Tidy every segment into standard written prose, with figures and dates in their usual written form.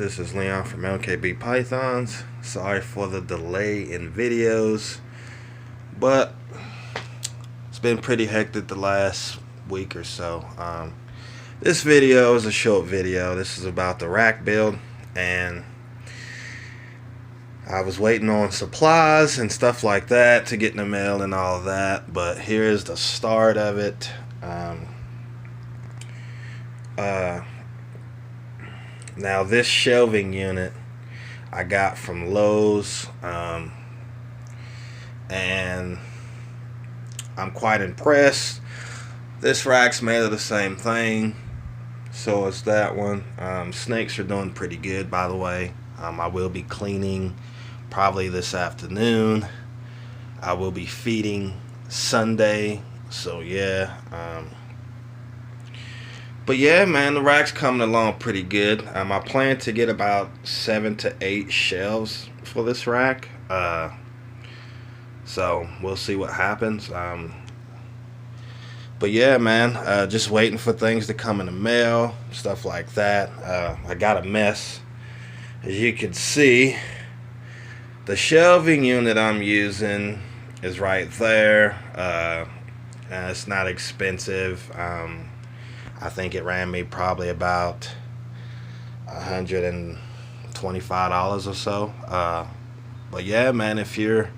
This is Leon from LKB Pythons. Sorry for the delay in videos, but it's been pretty hectic the last week or so. This video is a short video. This is about the rack build, and I was waiting on supplies and stuff like that to get in the mail and all of that, but here's the start of it. Now this shelving unit I got from Lowe's, and I'm quite impressed. This rack's made of the same thing, so is that one. Snakes are doing pretty good, by the way. I will be cleaning probably this afternoon. I will be feeding Sunday, so yeah. But yeah, man, the rack's coming along pretty good. I plan to get about 7 to 8 shelves for this rack. So we'll see what happens. But yeah, man, just waiting for things to come in the mail, stuff like that. I got a mess. As you can see, the shelving unit I'm using is right there. And it's not expensive. I think it ran me probably about $125 or so. But yeah, man, if you're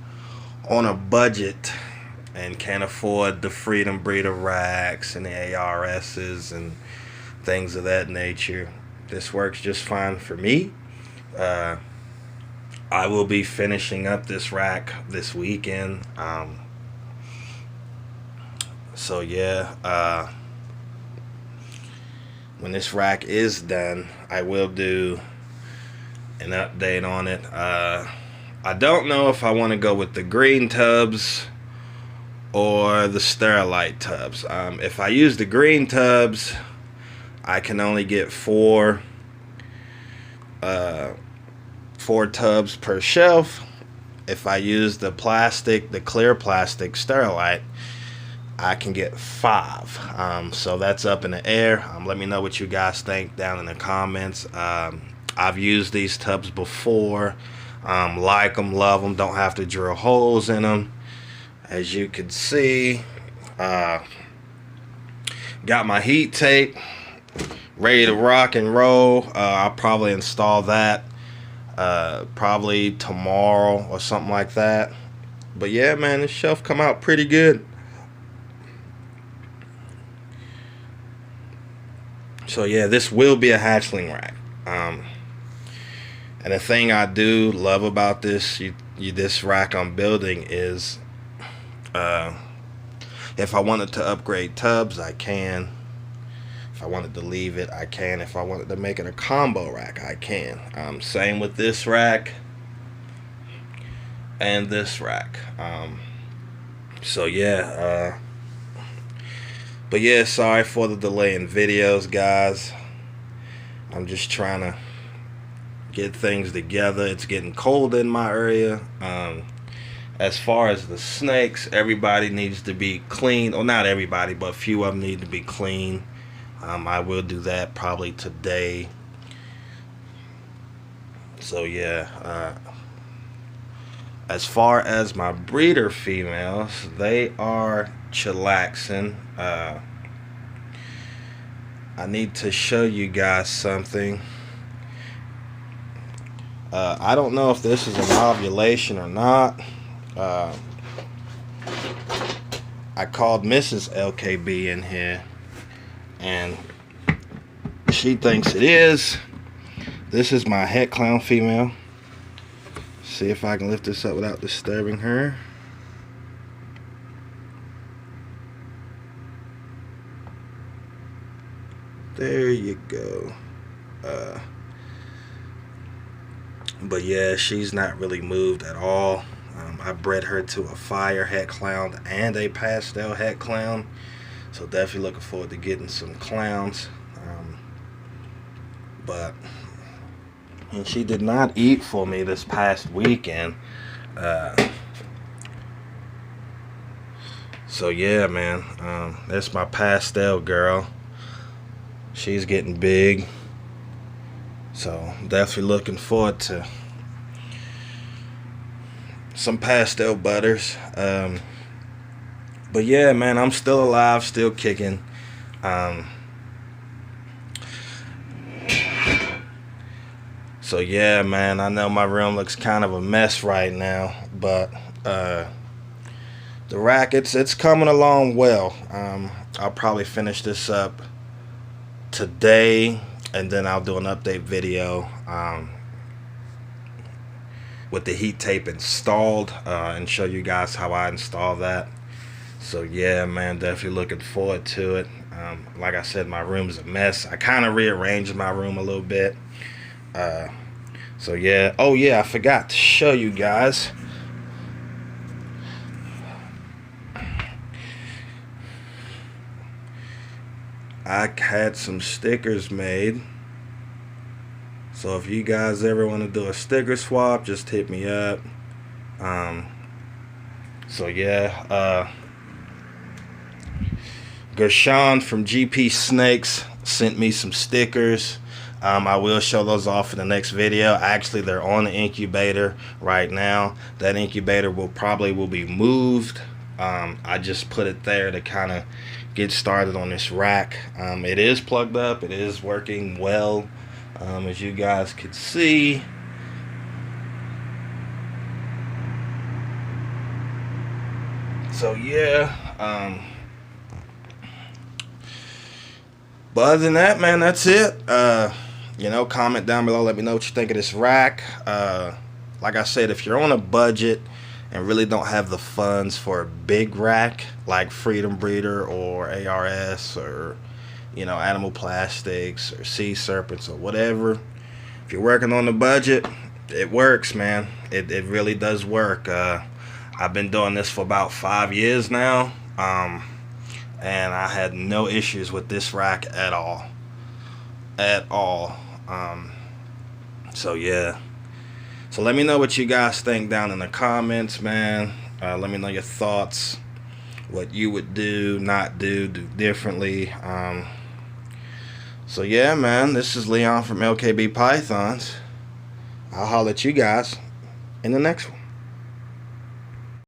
on a budget and can't afford the Freedom Breeder racks and the ARSs and things of that nature, this works just fine for me. I will be finishing up this rack this weekend. So yeah, when this rack is done, I will do an update on it. I don't know if I want to go with the green tubs or the Sterilite tubs. If I use the green tubs, I can only get four tubs per shelf. If I use the clear plastic Sterilite, I can get 5. So that's up in the air. Let me know what you guys think down in the comments. I've used these tubs before. Like them, love them. Don't have to drill holes in them. As you can see, got my heat tape ready to rock and roll. I'll probably install that probably tomorrow or something like that. But yeah, man, this shelf come out pretty good. So yeah, this will be a hatchling rack. And the thing I do love about this rack I'm building is, if I wanted to upgrade tubs, I can. If I wanted to leave it, I can. If I wanted to make it a combo rack, I can. Same with this rack and this rack. So yeah, but yeah, sorry for the delay in videos, guys. I'm just trying to get things together. It's getting cold in my area. As far as the snakes, everybody needs to be clean. Well, not everybody, but a few of them need to be clean. I will do that probably today. So yeah, as far as my breeder females, they are chillaxing. I need to show you guys something. I don't know if this is an ovulation or not. I called Mrs. LKB in here, and she thinks it is. This is my het clown female. See if I can lift this up without disturbing her. There you go. But yeah, she's not really moved at all. I bred her to a fire het clown and a pastel het clown, so definitely looking forward to getting some clowns. And she did not eat for me this past weekend. So yeah, man, that's my pastel girl. She's getting big. So definitely looking forward to some pastel butters. But yeah, man, I'm still alive, still kicking. So yeah, man, I know my room looks kind of a mess right now, but the rack, it's coming along well. I'll probably finish this up today, and then I'll do an update video with the heat tape installed, and show you guys how I install that. So yeah, man, definitely looking forward to it. Like I said, my room's a mess. I kind of rearranged my room a little bit. So yeah. Oh yeah, I forgot to show you guys. I had some stickers made. So if you guys ever want to do a sticker swap, just hit me up. So yeah, Gershon from GP Snakes sent me some stickers. I will show those off in the next video. Actually, they're on the incubator right now. That incubator will be moved. I just put it there to kind of get started on this rack. It is plugged up. It is working well, as you guys can see. So yeah, but other than that, man, that's it. Comment down below, let me know what you think of this rack. Like I said, if you're on a budget and really don't have the funds for a big rack like Freedom Breeder or ARS or Animal Plastics or Sea Serpents or whatever, if you're working on the budget, it works, man. It really does work. I've been doing this for about 5 years now, and I had no issues with this rack at all. So yeah. So let me know what you guys think down in the comments, man. Let me know your thoughts, what you would do, not do differently. So yeah, man, this is Leon from LKB Pythons. I'll holler at you guys in the next one.